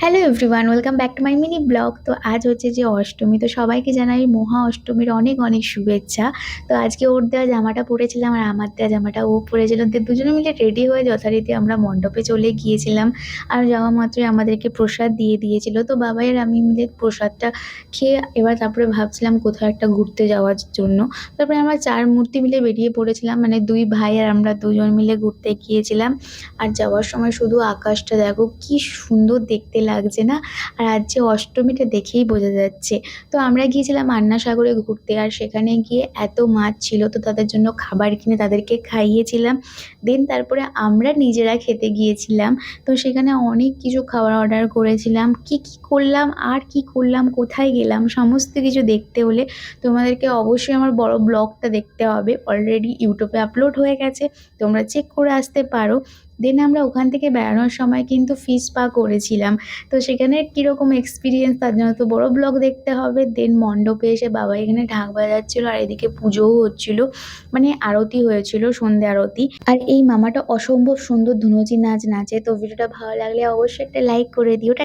Hello everyone, welcome back to my mini blog. তো আজ হচ্ছে যে অষ্টমী, তো সবাইকে জানাই মহা অষ্টমীর অনেক অনেক শুভেচ্ছা। তো আজকে ওর দেওয়া জামাটা পরেছিলাম আর আমার দেওয়া জামাটা ও পরেছিল, তো দুজনে মিলে রেডি হয়ে যথারীতি আমরা মণ্ডপে চলে গিয়েছিলাম। আর যাওয়া মাত্রই আমাদেরকে প্রসাদ দিয়ে দিয়েছিল, তো বাবাই আর আমি মিলে প্রসাদটা খেয়ে এবার তারপরে ভাবছিলাম কোথাও একটা ঘুরতে যাওয়ার জন্য। তারপরে আমরা চার মূর্তি মিলে বেরিয়ে পড়েছিলাম, মানে দুই ভাই আর আমরা দুজন মিলে ঘুরতে গিয়েছিলাম। আর যাওয়ার সময় শুধু আকাশটা দেখো কি সুন্দর দেখতে লাগছে না? আর আজ যে অষ্টমীটা দেখেই বোঝা যাচ্ছে। তো আমরা গিয়েছিলাম আন্না সাগরে ঘুরতে, আর সেখানে গিয়ে এত মাছ ছিল, তো তাদের জন্য খাবার কিনে তাদেরকে খাইয়েছিলাম। দেন তারপরে আমরা নিজেরা খেতে গিয়েছিলাম। তো সেখানে অনেক কিছু খাবার অর্ডার করেছিলাম। কি কি করলাম আর কি করলাম, কোথায় গেলাম, সমস্ত কিছু দেখতে হলে তোমাদেরকে অবশ্যই আমার বড় ব্লগটা দেখতে হবে। অলরেডি ইউটিউবে আপলোড হয়ে গেছে, তোমরা চেক করে আসতে পারো। দেন আমরা ওখান থেকে বেড়ানোর সময় কিন্তু ফিশ স্পা করেছিলাম। তো সেখানে কীরকম এক্সপিরিয়েন্স, তার জন্য তো বড় ব্লগ দেখতে হবে। দেন মণ্ডপে এসে বাবা এখানে ঢাক বাজাচ্ছিলো আর এদিকে পুজোও হচ্ছিল, মানে আরতি হয়েছিল, সন্ধ্যে আরতি। আর এই মামাটা অসম্ভব সুন্দর ধুনুচি নাচ নাচে। তো ভিডিওটা ভালো লাগলে অবশ্যই একটা লাইক করে দিও।